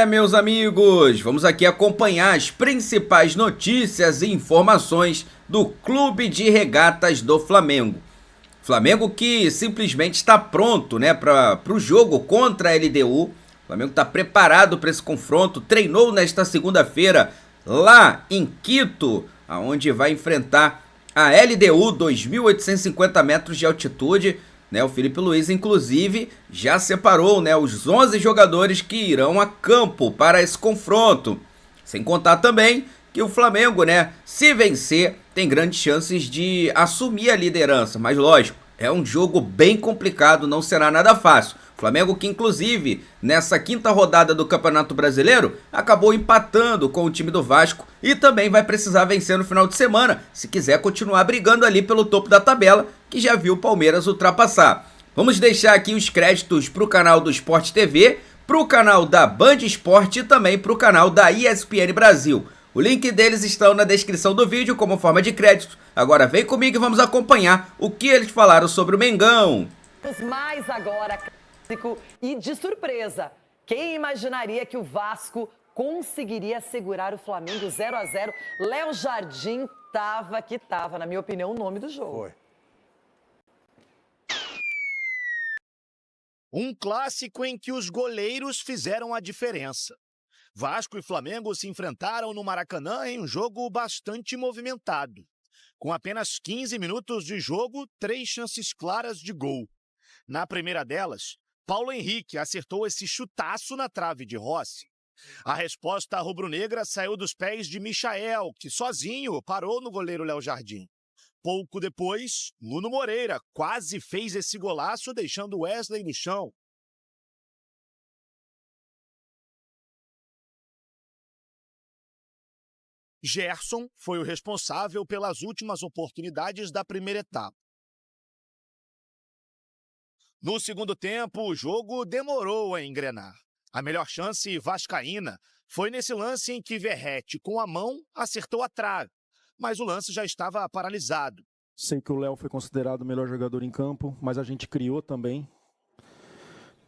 Meus amigos, vamos aqui acompanhar as principais notícias e informações do Clube de Regatas do Flamengo. Flamengo que simplesmente está pronto, né, para o jogo contra a LDU. O Flamengo está preparado para esse confronto, treinou nesta segunda-feira lá em Quito, aonde vai enfrentar a LDU, 2.850 metros de altitude. O Felipe Luiz, inclusive, já separou, os 11 jogadores que irão a campo para esse confronto. Sem contar também que o Flamengo, se vencer, tem grandes chances de assumir a liderança. Mas lógico, é um jogo bem complicado, não será nada fácil. Flamengo que, inclusive, nessa quinta rodada do Campeonato Brasileiro, acabou empatando com o time do Vasco e também vai precisar vencer no final de semana, se quiser continuar brigando ali pelo topo da tabela, que já viu o Palmeiras ultrapassar. Vamos deixar aqui os créditos para o canal do Sport TV, para o canal da Band Esporte e também para o canal da ESPN Brasil. O link deles estão na descrição do vídeo como forma de crédito. Agora vem comigo e vamos acompanhar o que eles falaram sobre o Mengão. Mais agora, clássico e de surpresa. Quem imaginaria que o Vasco conseguiria segurar o Flamengo 0-0? Léo Jardim tava, na minha opinião, o nome do jogo. Foi. Um clássico em que os goleiros fizeram a diferença. Vasco e Flamengo se enfrentaram no Maracanã em um jogo bastante movimentado. Com apenas 15 minutos de jogo, 3 chances claras de gol. Na primeira delas, Paulo Henrique acertou esse chutaço na trave de Rossi. A resposta rubro-negra saiu dos pés de Michael, que sozinho parou no goleiro Léo Jardim. Pouco depois, Nuno Moreira quase fez esse golaço, deixando Wesley no chão. Gerson foi o responsável pelas últimas oportunidades da primeira etapa. No segundo tempo, o jogo demorou a engrenar. A melhor chance vascaína foi nesse lance em que Verratti, com a mão, acertou a trave, mas o lance já estava paralisado. Sei que o Léo foi considerado o melhor jogador em campo, mas a gente criou também.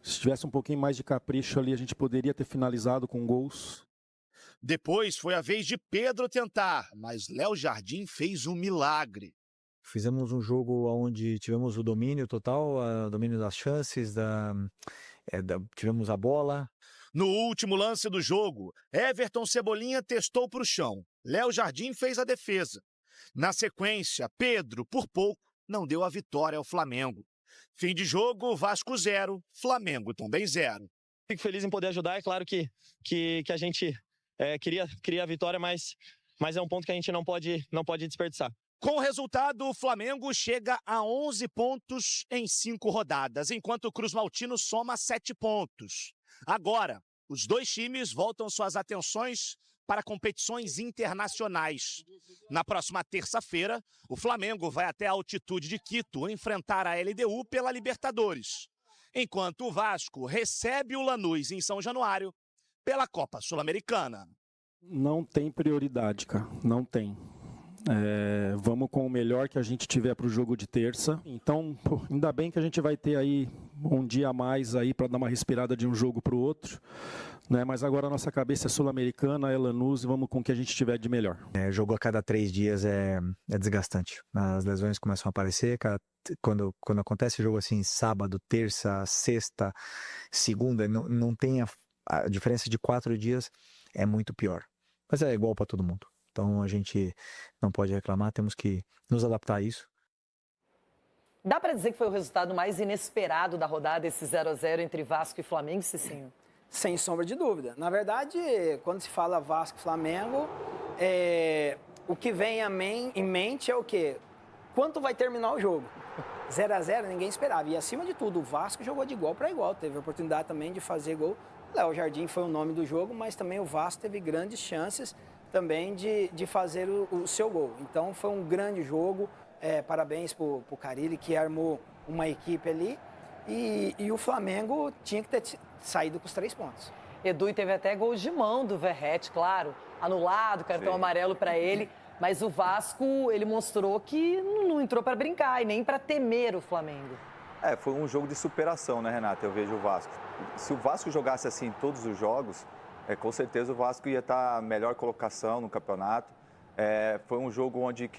Se tivesse um pouquinho mais de capricho ali, a gente poderia ter finalizado com gols. Depois foi a vez de Pedro tentar, mas Léo Jardim fez um milagre. Fizemos um jogo onde tivemos o domínio total, o domínio das chances, tivemos a bola. No último lance do jogo, Everton Cebolinha testou para o chão. Léo Jardim fez a defesa. Na sequência, Pedro, por pouco, não deu a vitória ao Flamengo. Fim de jogo, Vasco 0, Flamengo também 0. Fico feliz em poder ajudar. É claro que a gente queria a vitória, mas é um ponto que a gente não pode desperdiçar. Com o resultado, o Flamengo chega a 11 pontos em 5 rodadas, enquanto o Cruz Maltino soma 7 pontos. Agora, os dois times voltam suas atenções para competições internacionais. Na próxima terça-feira, o Flamengo vai até a altitude de Quito enfrentar a LDU pela Libertadores, enquanto o Vasco recebe o Lanús em São Januário pela Copa Sul-Americana. Não tem prioridade, cara. Não tem. Vamos com o melhor que a gente tiver para o jogo de terça. Então, ainda bem que a gente vai ter aí um dia a mais aí para dar uma respirada de um jogo para o outro. Mas agora a nossa cabeça é sul-americana, é Lanús, e vamos com o que a gente tiver de melhor. Jogo a cada 3 dias é desgastante. As lesões começam a aparecer. Quando acontece jogo assim, sábado, terça, sexta, segunda, não tem a diferença de 4 dias, é muito pior. Mas é igual para todo mundo. Então a gente não pode reclamar, temos que nos adaptar a isso. Dá para dizer que foi o resultado mais inesperado da rodada, esse 0-0 entre Vasco e Flamengo, Cicinho? Sem sombra de dúvida. Na verdade, quando se fala Vasco e Flamengo, o que vem em mente é o quê? Quanto vai terminar o jogo? 0-0 ninguém esperava. E acima de tudo, o Vasco jogou de igual para igual. Teve a oportunidade também de fazer gol. Léo Jardim foi o nome do jogo, mas também o Vasco teve grandes chances também de fazer o seu gol. Então foi um grande jogo. Parabéns para o Carille, que armou uma equipe ali. E o Flamengo tinha que ter saído com os 3 pontos. Edu, e teve até gol de mão do Verratti, claro, anulado, cartão amarelo para ele. Mas o Vasco, ele mostrou que não entrou para brincar e nem para temer o Flamengo. Foi um jogo de superação, né, Renato? Eu vejo o Vasco. Se o Vasco jogasse assim todos os jogos, com certeza o Vasco ia estar melhor colocação no campeonato. Foi um jogo onde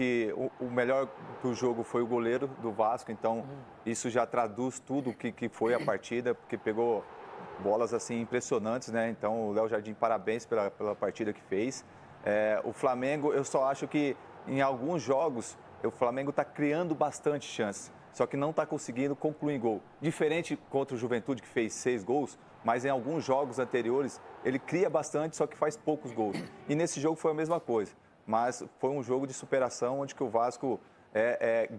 o melhor do jogo foi o goleiro do Vasco, então isso já traduz tudo o que foi a partida, porque pegou bolas assim impressionantes, né? Então o Léo Jardim, parabéns pela partida que fez. O Flamengo, eu só acho que em alguns jogos o Flamengo está criando bastante chances, só que não está conseguindo concluir gol. Diferente contra o Juventude, que fez 6 gols, mas em alguns jogos anteriores ele cria bastante, só que faz poucos gols. E nesse jogo foi a mesma coisa, mas foi um jogo de superação onde que o Vasco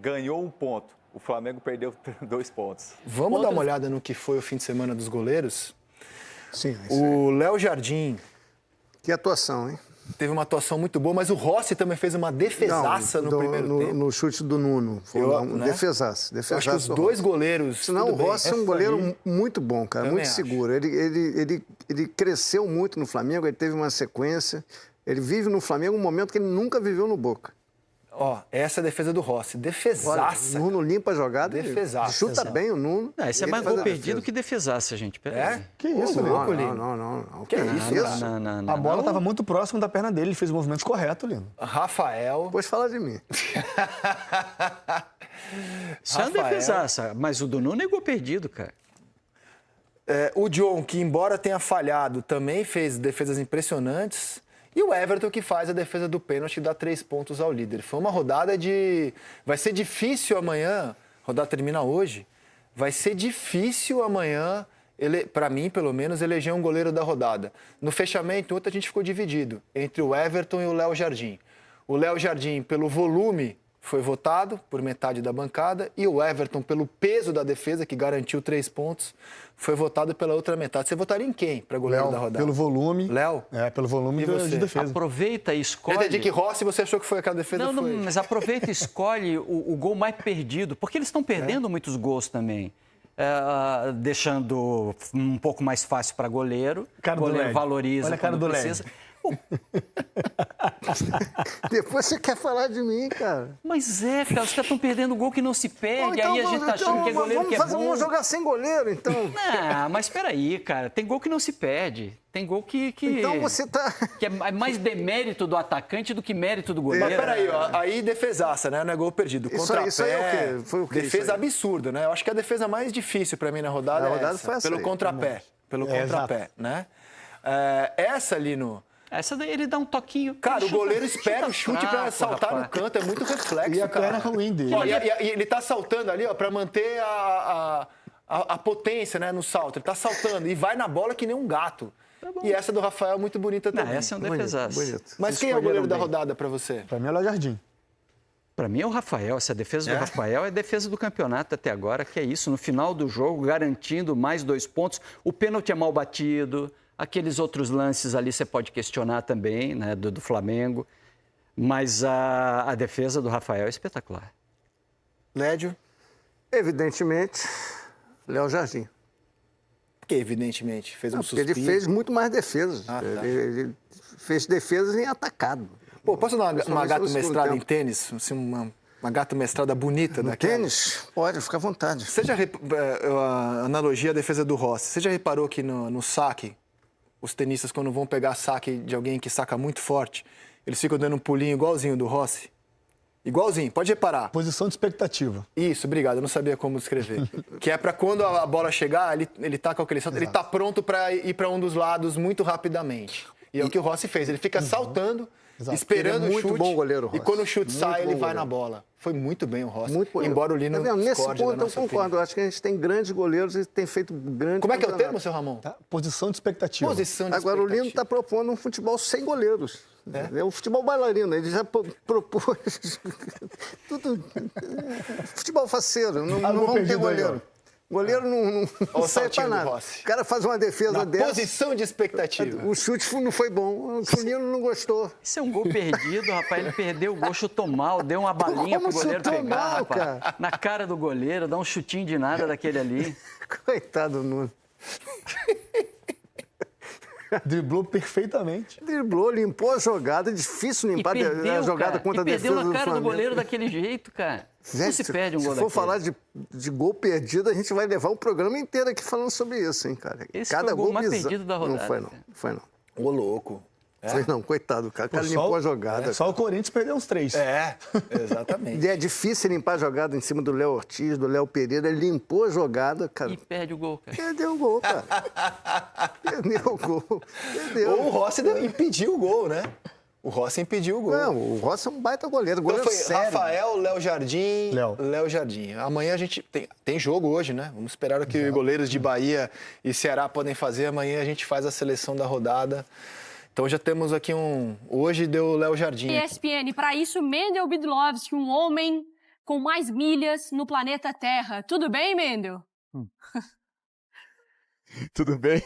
ganhou 1 ponto. O Flamengo perdeu 2 pontos. Vamos dar uma olhada no que foi o fim de semana dos goleiros? Sim. O Léo Jardim... Que atuação, hein? Teve uma atuação muito boa, mas o Rossi também fez uma defesaça no primeiro tempo. No chute do Nuno. Foi defesaça. Eu acho que os 2 goleiros... Senão o Rossi é um goleiro muito bom, cara. Muito seguro. Ele cresceu muito no Flamengo, ele teve uma sequência. Ele vive no Flamengo um momento que ele nunca viveu no Boca. Essa é a defesa do Rossi. Defesaça. O Nuno limpa a jogada. Defesaça. Chuta bem o Nuno. Isso é mais gol perdido que defesaça, gente. Que isso, louco, Lino? Lino? Não. Que isso? A bola estava muito próxima da perna dele, ele fez o movimento correto, Lino. Rafael... Depois fala de mim. Isso é uma defesaça, mas o do Nuno é gol perdido, cara. O John, que embora tenha falhado, também fez defesas impressionantes. E o Everton, que faz a defesa do pênalti e dá 3 pontos ao líder. Foi uma rodada de... Vai ser difícil amanhã, a rodada termina hoje, vai ser difícil amanhã, para mim, pelo menos, eleger um goleiro da rodada. No fechamento, ontem a gente ficou dividido entre o Everton e o Léo Jardim. O Léo Jardim, pelo volume, foi votado por metade da bancada, e o Everton, pelo peso da defesa, que garantiu 3 pontos, foi votado pela outra metade. Você votaria em quem para goleiro da rodada? Pelo volume. Léo? Pelo volume de defesa. Aproveita e escolhe... Eu entendi que Rossi, você achou que foi aquela defesa? Não, mas aproveita e escolhe o gol mais perdido, porque eles estão perdendo muitos gols também. Deixando um pouco mais fácil para goleiro. Goleiro valoriza. Olha a cara do precisa. Depois você quer falar de mim, cara. Mas cara, os caras estão perdendo gol que não se perde, aí a gente tá achando que é goleiro que é bom. Vamos jogar sem goleiro, então. Não, mas espera aí, cara, tem gol que não se perde. Tem gol que então você tá... que é mais demérito do atacante do que mérito do goleiro. Mas peraí, aí defesaça, né? Não é gol perdido. Contrapé, isso aí é o quê? Foi o quê? Defesa absurda, né? Eu acho que a defesa mais difícil pra mim na rodada foi essa pelo aí. contrapé. Pelo contrapé, né? Essa, Lino... Essa daí ele dá um toquinho. Cara, o goleiro espera o chute pra saltar no canto, é muito reflexo, E a perna ruim dele. E ele tá saltando ali, pra manter a potência, né, no salto. Ele tá saltando e vai na bola que nem um gato. E essa do Rafael é muito bonita também. Essa é um defesaço. Mas quem é o goleiro da rodada pra você? Pra mim é o Léo Jardim. Para mim é o Rafael. Essa defesa do Rafael é a defesa do campeonato até agora, que é isso. No final do jogo, garantindo mais 2 pontos. O pênalti é mal batido. Aqueles outros lances ali você pode questionar também, né, do Flamengo. Mas a defesa do Rafael é espetacular. Lédio? Evidentemente, Léo Jardim. Por que evidentemente? Fez um suspiro? Ele fez muito mais defesas. Tá. Ele fez defesas em atacado. Pô, posso dar uma gata mestrada em tênis? Assim, uma gata mestrada bonita daquela? Tênis? Pode, fica à vontade. Você já a analogia à defesa do Rossi. Você já reparou que no saque, os tenistas, quando vão pegar saque de alguém que saca muito forte, eles ficam dando um pulinho igualzinho do Rossi? Igualzinho, pode reparar. Posição de expectativa. Isso, obrigado, eu não sabia como descrever. Que é para quando a bola chegar, ele tá com aquele salto, ele tá pronto para ir para um dos lados muito rapidamente. E é o que o Rossi fez, ele fica saltando, esperando o chute. Muito bom goleiro, Rossi. E quando o chute sai, ele vai na bola. Foi muito bem o Rossi. Muito bom. Embora o Lino nesse ponto eu concordo. Eu acho que a gente tem grandes goleiros e tem feito grandes Como é que é o termo, seu Ramon? Posição de expectativa. Posição de Agora, o Lino está propondo um futebol sem goleiros. É o futebol bailarino. Ele já propôs tudo. Futebol faceiro. Não vamos ter goleiro. Goleiro não serve para nada. O cara faz uma defesa dessa. Posição de expectativa. O chute não foi bom. O Funino não gostou. Isso é um gol perdido, rapaz. Ele perdeu o gol, chutou mal, deu uma balinha pro goleiro pegar, mal, rapaz. Cara? Na cara do goleiro, dá um chutinho de nada daquele ali. Coitado do Nuno. Driblou perfeitamente. Driblou, limpou a jogada. Difícil limpar a jogada contra a defesa do Flamengo. Perdeu na cara do goleiro daquele jeito, cara. Não se perde um gol Se for daquele. falar de gol perdido, a gente vai levar um programa inteiro aqui falando sobre isso, hein, cara. Esse foi o gol mais perdido da rodada. Não foi, não. Foi, não. Ô, louco. Foi, não. Coitado, cara. O cara limpou a jogada. Só o Corinthians perdeu uns 3. Exatamente. E é difícil limpar a jogada em cima do Léo Ortiz, do Léo Pereira. Ele limpou a jogada, cara. E perde o gol, cara. Perdeu o gol, cara. Perdeu o gol. Perdeu. Ou o Rossi impediu o gol, né? O Rossi impediu o gol. Não, o Rossi é um baita goleiro. Então Goleiro foi sério. Rafael, Léo Jardim, Léo Jardim. Amanhã a gente tem jogo hoje, né? Vamos esperar o que goleiros de Bahia e Ceará podem fazer. Amanhã a gente faz a seleção da rodada. Então já temos aqui hoje deu o Léo Jardim. ESPN, para isso, Mendel Bidlovski, um homem com mais milhas no planeta Terra. Tudo bem, Mendel? Tudo bem?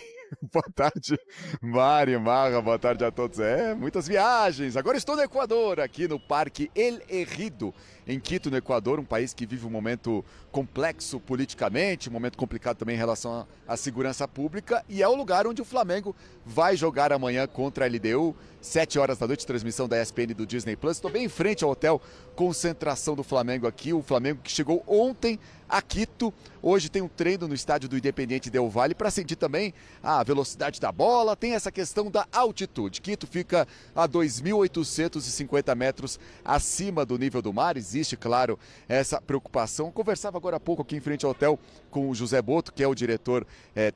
Boa tarde, Mari, Marra, boa tarde a todos. Muitas viagens. Agora estou no Equador, aqui no Parque El Ejido, em Quito, no Equador, um país que vive um momento complexo politicamente, um momento complicado também em relação à segurança pública, e é o lugar onde o Flamengo vai jogar amanhã contra a LDU, 7 horas da noite, transmissão da ESPN do Disney Plus. Estou bem em frente ao hotel, concentração do Flamengo aqui, o Flamengo que chegou ontem a Quito, hoje tem um treino no estádio do Independiente Del Valle para sentir também a velocidade da bola, tem essa questão da altitude. Quito fica a 2.850 metros acima do nível do mar, existe, claro, essa preocupação. Conversava agora há pouco aqui em frente ao hotel com o José Boto, que é o diretor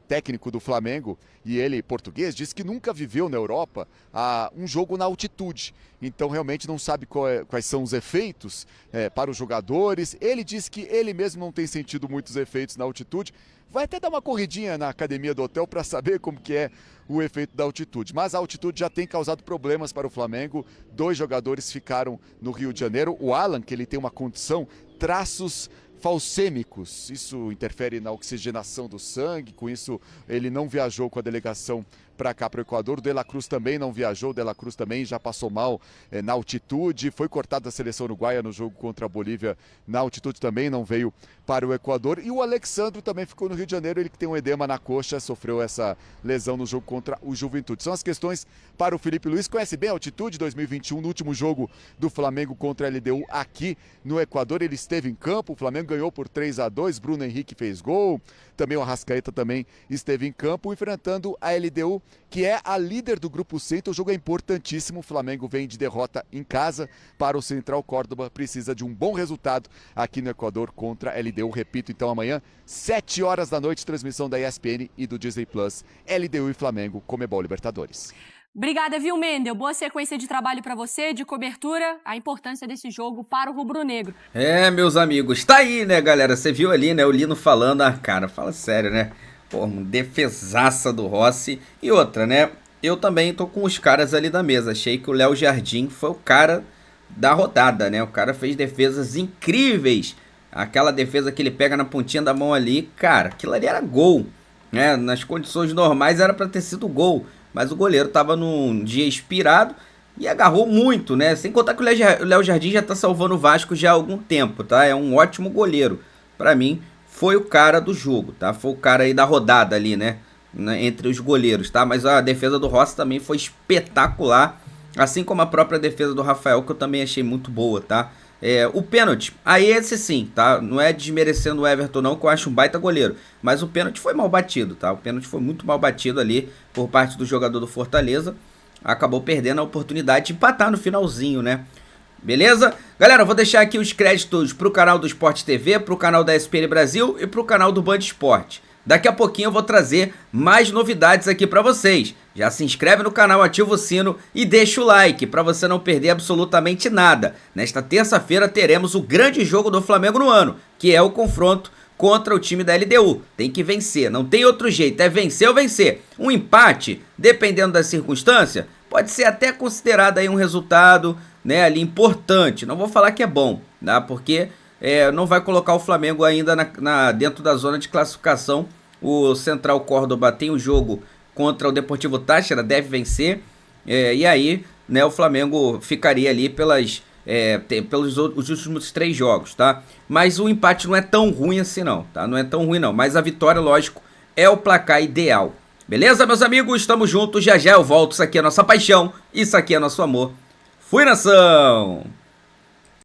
técnico do Flamengo, e ele, português, disse que nunca viveu na Europa um jogo na altitude. Então realmente não sabe quais são os efeitos para os jogadores. Ele disse que ele mesmo não tem sentido muitos efeitos na altitude. Vai até dar uma corridinha na academia do hotel para saber como que é o efeito da altitude. Mas a altitude já tem causado problemas para o Flamengo. 2 jogadores ficaram no Rio de Janeiro. O Alan, que ele tem uma condição, traços falcêmicos, isso interfere na oxigenação do sangue, com isso ele não viajou com a delegação para cá, para o Equador. O De La Cruz também não viajou, o De La Cruz também já passou mal na altitude, foi cortado da seleção uruguaia no jogo contra a Bolívia na altitude, também não veio para o Equador. E o Alexandro também ficou no Rio de Janeiro, ele que tem um edema na coxa, sofreu essa lesão no jogo contra o Juventude. São as questões para o Felipe Luiz. Conhece bem a altitude 2021, no último jogo do Flamengo contra a LDU aqui no Equador, ele esteve em campo, o Flamengo ganhou por 3-2, Bruno Henrique fez gol, também o Arrascaeta também esteve em campo, enfrentando a LDU, que é a líder do Grupo C. Então o jogo é importantíssimo, o Flamengo vem de derrota em casa para o Central Córdoba, precisa de um bom resultado aqui no Equador contra a LDU. Repito, então amanhã, 7 horas da noite, transmissão da ESPN e do Disney Plus, LDU e Flamengo, Conmebol Libertadores. Obrigada, viu, Mendel? Boa sequência de trabalho para você, de cobertura, a importância desse jogo para o rubro-negro. Meus amigos, tá aí, né, galera? Você viu ali, né, o Lino falando, cara, fala sério, né? Pô, uma defesaça do Rossi. E outra, né, eu também tô com os caras ali da mesa. Achei que o Léo Jardim foi o cara da rodada, né? O cara fez defesas incríveis. Aquela defesa que ele pega na pontinha da mão ali, cara, aquilo ali era gol, né? Nas condições normais era para ter sido gol. Mas o goleiro estava num dia inspirado e agarrou muito, né? Sem contar que o Léo Jardim já tá salvando o Vasco já há algum tempo, tá? É um ótimo goleiro. Para mim, foi o cara do jogo, tá? Foi o cara aí da rodada ali, né? Entre os goleiros, tá? Mas a defesa do Rossi também foi espetacular. Assim como a própria defesa do Rafael, que eu também achei muito boa, tá? O pênalti, aí esse sim, tá? Não é desmerecendo o Everton não, que eu acho um baita goleiro, mas o pênalti foi mal batido, tá? O pênalti foi muito mal batido ali por parte do jogador do Fortaleza. Acabou perdendo a oportunidade de empatar no finalzinho, né? Beleza? Galera, eu vou deixar aqui os créditos pro canal do Sport TV, pro canal da ESPN Brasil e pro canal do Band Esporte. Daqui a pouquinho eu vou trazer mais novidades aqui pra vocês. Já se inscreve no canal, ativa o sino e deixa o like para você não perder absolutamente nada. Nesta terça-feira teremos o grande jogo do Flamengo no ano, que é o confronto contra o time da LDU. Tem que vencer, não tem outro jeito, é vencer ou vencer. Um empate, dependendo da circunstância, pode ser até considerado aí um resultado, né, ali importante. Não vou falar que é bom, tá? Porque não vai colocar o Flamengo ainda dentro da zona de classificação. O Central Córdoba tem o jogo contra o Deportivo Táchira, deve vencer, e aí, né, o Flamengo ficaria ali pelos os últimos 3 jogos, tá? Mas o empate não é tão ruim assim não, tá? Não é tão ruim não, mas a vitória, lógico, é o placar ideal. Beleza, meus amigos? Estamos juntos, já já eu volto, isso aqui é a nossa paixão, isso aqui é nosso amor. Fui, nação!